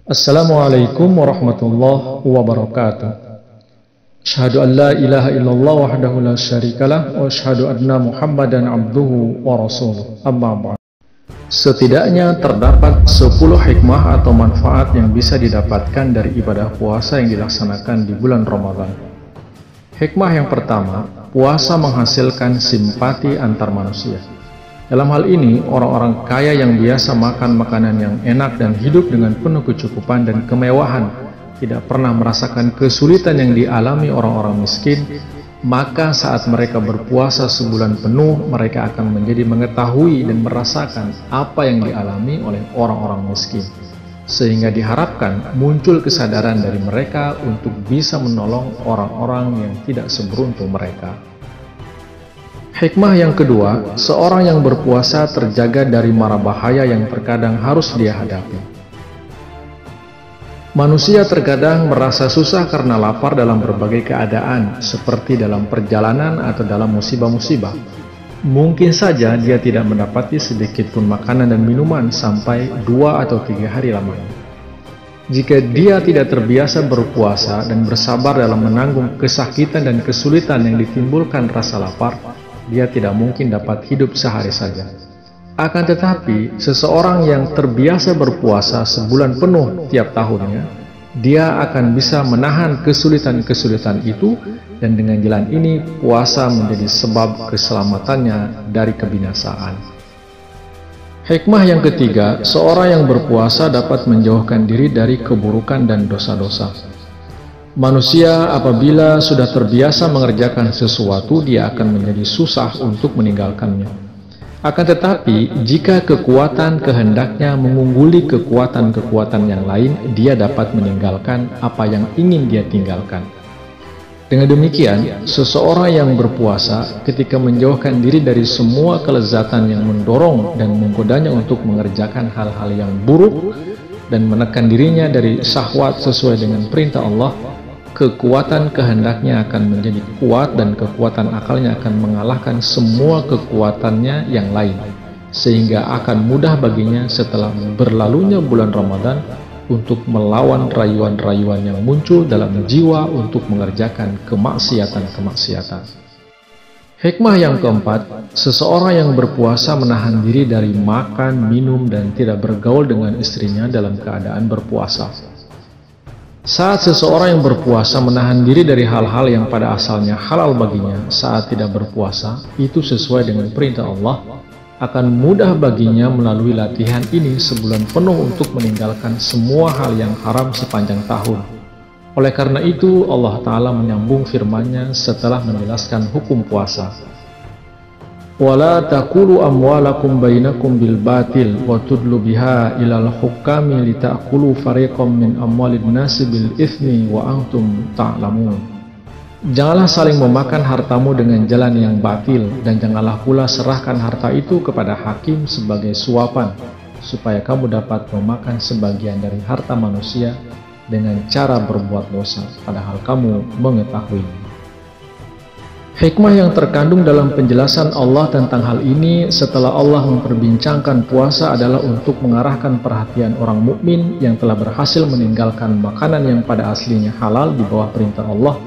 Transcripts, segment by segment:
Assalamualaikum warahmatullahi wabarakatuh. Asyhadu an la ilaha illallah wahdahu la syarikalah wa asyhadu anna Muhammadan abduhu wa rasuluh. Amma ba'd. Setidaknya terdapat 10 hikmah atau manfaat yang bisa didapatkan dari ibadah puasa yang dilaksanakan di bulan Ramadan. Hikmah yang pertama, puasa menghasilkan simpati antar manusia. Dalam hal ini, orang-orang kaya yang biasa makan makanan yang enak dan hidup dengan penuh kecukupan dan kemewahan tidak pernah merasakan kesulitan yang dialami orang-orang miskin, maka saat mereka berpuasa sebulan penuh, mereka akan menjadi mengetahui dan merasakan apa yang dialami oleh orang-orang miskin. Sehingga diharapkan muncul kesadaran dari mereka untuk bisa menolong orang-orang yang tidak seberuntung mereka. Hikmah yang kedua, seorang yang berpuasa terjaga dari mara bahaya yang terkadang harus dia hadapi. Manusia terkadang merasa susah karena lapar dalam berbagai keadaan, seperti dalam perjalanan atau dalam musibah-musibah. Mungkin saja dia tidak mendapati sedikit pun makanan dan minuman sampai 2 atau 3 hari lamanya. Jika dia tidak terbiasa berpuasa dan bersabar dalam menanggung kesakitan dan kesulitan yang ditimbulkan rasa lapar, dia tidak mungkin dapat hidup sehari saja. Akan tetapi, seseorang yang terbiasa berpuasa sebulan penuh tiap tahunnya, dia akan bisa menahan kesulitan-kesulitan itu, dan dengan jalan ini, puasa menjadi sebab keselamatannya dari kebinasaan. Hikmah yang ketiga, seorang yang berpuasa dapat menjauhkan diri dari keburukan dan dosa-dosa. Manusia apabila sudah terbiasa mengerjakan sesuatu, dia akan menjadi susah untuk meninggalkannya. Akan tetapi, jika kekuatan kehendaknya mengungguli kekuatan-kekuatan yang lain, dia dapat meninggalkan apa yang ingin dia tinggalkan. Dengan demikian, seseorang yang berpuasa ketika menjauhkan diri dari semua kelezatan yang mendorong dan menggodanya untuk mengerjakan hal-hal yang buruk dan menekan dirinya dari syahwat sesuai dengan perintah Allah, kekuatan kehendaknya akan menjadi kuat dan kekuatan akalnya akan mengalahkan semua kekuatannya yang lain, sehingga akan mudah baginya setelah berlalunya bulan Ramadan untuk melawan rayuan-rayuan yang muncul dalam jiwa untuk mengerjakan kemaksiatan-kemaksiatan. Hikmah yang keempat, seseorang yang berpuasa menahan diri dari makan, minum, dan tidak bergaul dengan istrinya dalam keadaan berpuasa. Saat seseorang yang berpuasa menahan diri dari hal-hal yang pada asalnya halal baginya saat tidak berpuasa, itu sesuai dengan perintah Allah, akan mudah baginya melalui latihan ini sebulan penuh untuk meninggalkan semua hal yang haram sepanjang tahun. Oleh karena itu, Allah Ta'ala menyambung firman-Nya setelah menjelaskan hukum puasa. وَلَا تَأْكُلُوا أَمْوَالَكُمْ بَيْنَكُمْ بِالْبَاطِلِ وَتُدْلُوا بِهَا إِلَى الْحُكَّامِ لِتَأْكُلُوا فَرِيقًا مِنْ أَمْوَالِ النَّاسِ بِالْإِثْمِ وَأَنْتُمْ تَعْلَمُونَ. Janganlah saling memakan hartamu dengan jalan yang batil, dan janganlah pula serahkan harta itu kepada hakim sebagai suapan, supaya kamu dapat memakan sebagian dari harta manusia dengan cara berbuat dosa, padahal kamu mengetahuinya. Hikmah yang terkandung dalam penjelasan Allah tentang hal ini setelah Allah memperbincangkan puasa adalah untuk mengarahkan perhatian orang mukmin yang telah berhasil meninggalkan makanan yang pada aslinya halal di bawah perintah Allah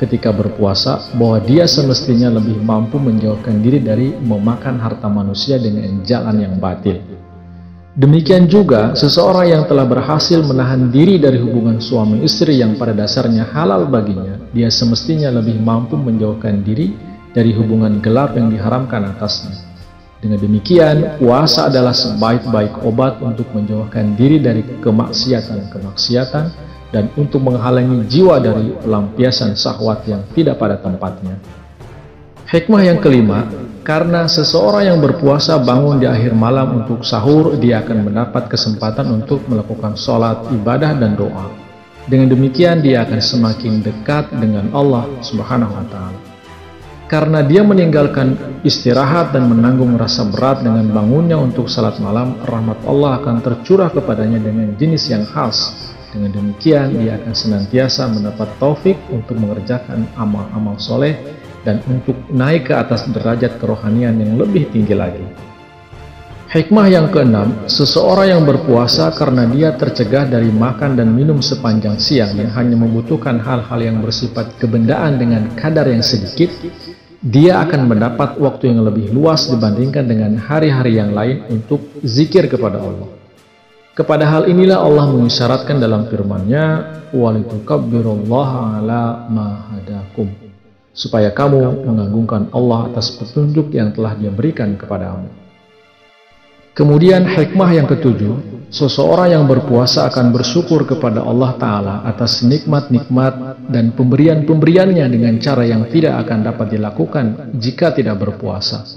ketika berpuasa, bahwa dia semestinya lebih mampu menjauhkan diri dari memakan harta manusia dengan jalan yang batil. Demikian juga, seseorang yang telah berhasil menahan diri dari hubungan suami istri yang pada dasarnya halal baginya, dia semestinya lebih mampu menjauhkan diri dari hubungan gelap yang diharamkan atasnya. Dengan demikian, puasa adalah sebaik-baik obat untuk menjauhkan diri dari kemaksiatan-kemaksiatan dan untuk menghalangi jiwa dari pelampiasan syahwat yang tidak pada tempatnya. Hikmah yang kelima, karena seseorang yang berpuasa bangun di akhir malam untuk sahur, dia akan mendapat kesempatan untuk melakukan sholat, ibadah, dan doa. Dengan demikian, dia akan semakin dekat dengan Allah Subhanahu wa Ta'ala. Karena dia meninggalkan istirahat dan menanggung rasa berat dengan bangunnya untuk salat malam, rahmat Allah akan tercurah kepadanya dengan jenis yang khas. Dengan demikian, dia akan senantiasa mendapat taufik untuk mengerjakan amal-amal soleh dan untuk naik ke atas derajat kerohanian yang lebih tinggi lagi. Hikmah yang keenam, seseorang yang berpuasa karena dia tercegah dari makan dan minum sepanjang siang dan hanya membutuhkan hal-hal yang bersifat kebendaan dengan kadar yang sedikit, dia akan mendapat waktu yang lebih luas dibandingkan dengan hari-hari yang lain untuk zikir kepada Allah. Kepada hal inilah Allah mengisyaratkan dalam firman-Nya, "Walitukabbirullaha ala ma hadakum," supaya kamu mengagungkan Allah atas petunjuk yang telah Dia berikan kepadamu. Kemudian hikmah yang ketujuh, seseorang yang berpuasa akan bersyukur kepada Allah Ta'ala atas nikmat-nikmat dan pemberian-pemberiannya dengan cara yang tidak akan dapat dilakukan jika tidak berpuasa.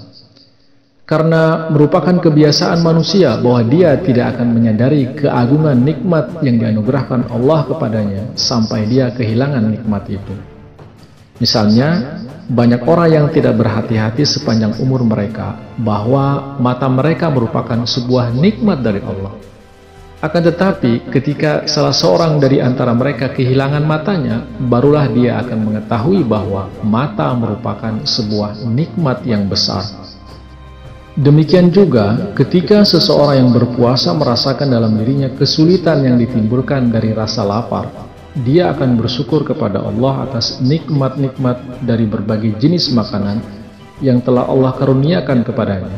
Karena merupakan kebiasaan manusia bahwa dia tidak akan menyadari keagungan nikmat yang dianugerahkan Allah kepadanya sampai dia kehilangan nikmat itu. Misalnya, banyak orang yang tidak berhati-hati sepanjang umur mereka bahwa mata mereka merupakan sebuah nikmat dari Allah. Akan tetapi, ketika salah seorang dari antara mereka kehilangan matanya, barulah dia akan mengetahui bahwa mata merupakan sebuah nikmat yang besar. Demikian juga, ketika seseorang yang berpuasa merasakan dalam dirinya kesulitan yang ditimbulkan dari rasa lapar, dia akan bersyukur kepada Allah atas nikmat-nikmat dari berbagai jenis makanan yang telah Allah karuniakan kepadanya.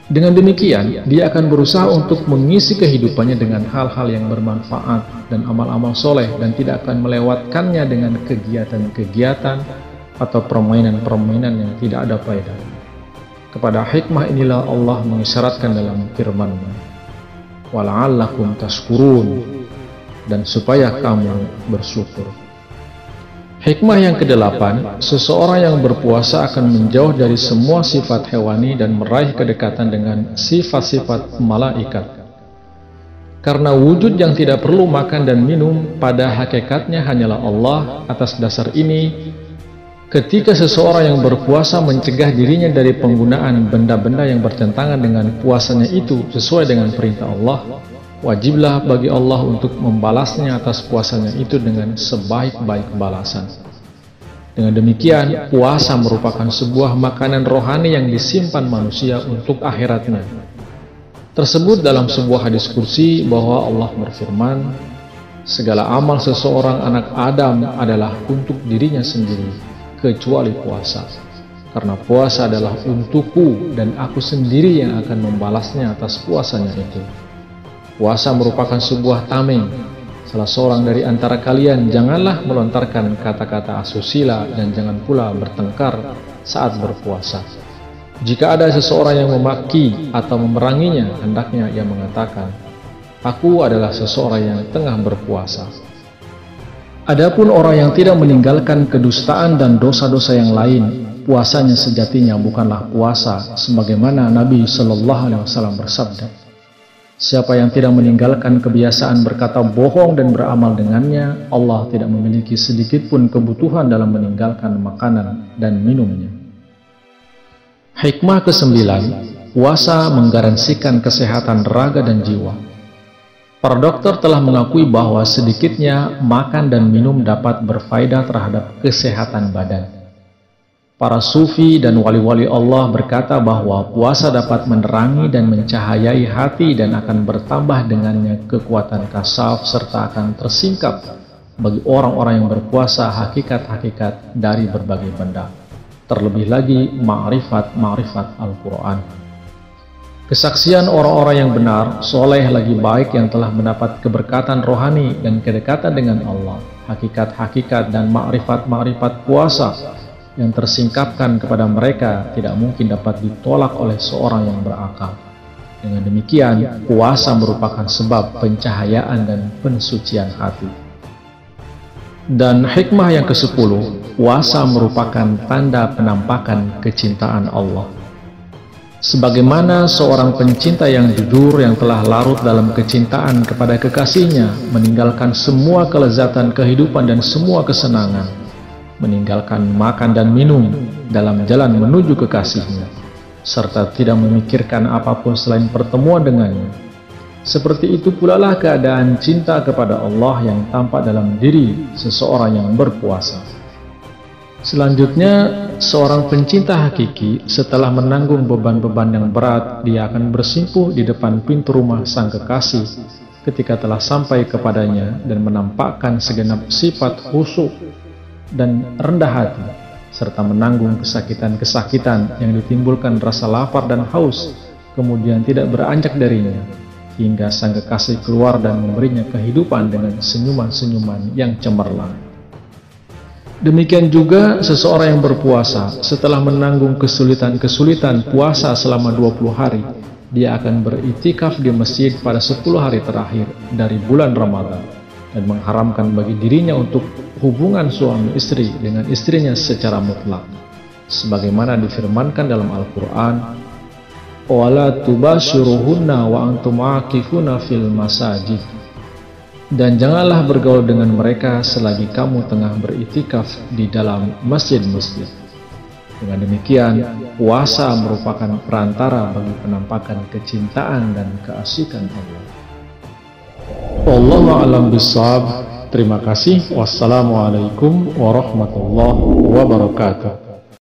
Dengan demikian, dia akan berusaha untuk mengisi kehidupannya dengan hal-hal yang bermanfaat dan amal-amal soleh dan tidak akan melewatkannya dengan kegiatan-kegiatan atau permainan-permainan yang tidak ada faedah. Kepada hikmah inilah Allah mengisyaratkan dalam firman-Nya, "Wala'allakum tashkurun," dan supaya kamu bersyukur. Hikmah yang kedelapan, seseorang yang berpuasa akan menjauh dari semua sifat hewani dan meraih kedekatan dengan sifat-sifat malaikat. Karena wujud yang tidak perlu makan dan minum pada hakikatnya hanyalah Allah. Atas dasar ini, ketika seseorang yang berpuasa mencegah dirinya dari penggunaan benda-benda yang bertentangan dengan puasanya itu sesuai dengan perintah Allah, wajiblah bagi Allah untuk membalasnya atas puasanya itu dengan sebaik-baik balasan. Dengan demikian, puasa merupakan sebuah makanan rohani yang disimpan manusia untuk akhiratnya. Tersebut dalam sebuah hadis kursi bahwa Allah berfirman, "Segala amal seseorang anak Adam adalah untuk dirinya sendiri, kecuali puasa. Karena puasa adalah untukku dan aku sendiri yang akan membalasnya atas puasanya itu." Puasa merupakan sebuah tameng. Salah seorang dari antara kalian janganlah melontarkan kata-kata asusila dan jangan pula bertengkar saat berpuasa. Jika ada seseorang yang memaki atau memeranginya, hendaknya ia mengatakan, "Aku adalah seseorang yang tengah berpuasa." Adapun orang yang tidak meninggalkan kedustaan dan dosa-dosa yang lain, puasanya sejatinya bukanlah puasa, sebagaimana Nabi Shallallahu Alaihi Wasallam bersabda, "Siapa yang tidak meninggalkan kebiasaan berkata bohong dan beramal dengannya, Allah tidak memiliki sedikit pun kebutuhan dalam meninggalkan makanan dan minumnya." Hikmah ke-9, puasa menggaransikan kesehatan raga dan jiwa. Para dokter telah mengakui bahwa sedikitnya makan dan minum dapat berfaedah terhadap kesehatan badan. Para sufi dan wali-wali Allah berkata bahwa puasa dapat menerangi dan mencahayai hati dan akan bertambah dengannya kekuatan kasaf serta akan tersingkap bagi orang-orang yang berpuasa hakikat-hakikat dari berbagai benda. Terlebih lagi ma'rifat Al-Quran. Kesaksian orang-orang yang benar, soleh lagi baik yang telah mendapat keberkatan rohani dan kedekatan dengan Allah, hakikat-hakikat dan ma'rifat puasa yang tersingkapkan kepada mereka tidak mungkin dapat ditolak oleh seorang yang berakal. Dengan demikian, puasa merupakan sebab pencahayaan dan pensucian hati. Dan hikmah yang ke-10, puasa merupakan tanda penampakan kecintaan Allah. Sebagaimana seorang pencinta yang jujur yang telah larut dalam kecintaan kepada kekasihnya, meninggalkan semua kelezatan kehidupan dan semua kesenangan, meninggalkan makan dan minum dalam jalan menuju kekasihnya, serta tidak memikirkan apapun selain pertemuan dengannya. Seperti itu pula lah keadaan cinta kepada Allah yang tampak dalam diri seseorang yang berpuasa. Selanjutnya, seorang pencinta hakiki setelah menanggung beban-beban yang berat, dia akan bersimpuh di depan pintu rumah sang kekasih ketika telah sampai kepadanya dan menampakkan segenap sifat khusyuk dan rendah hati, serta menanggung kesakitan-kesakitan yang ditimbulkan rasa lapar dan haus, kemudian tidak beranjak darinya, hingga sang kekasih keluar dan memberinya kehidupan dengan senyuman-senyuman yang cemerlang. Demikian juga seseorang yang berpuasa setelah menanggung kesulitan-kesulitan puasa selama 20 hari, dia akan beritikaf di masjid pada 10 hari terakhir dari bulan Ramadan dan mengharamkan bagi dirinya untuk hubungan suami istri dengan istrinya secara mutlak, sebagaimana difirmankan dalam Al-Quran, "Wala tubashiruhunna wa antum aakifuna fil masajid." Dan janganlah bergaul dengan mereka selagi kamu tengah beritikaf di dalam masjid-masjid. Dengan demikian, puasa merupakan perantara bagi penampakan kecintaan dan keasikan Allah. Wallahu a'lam bishawab. Terima kasih. Wassalamualaikum warahmatullahi wabarakatuh.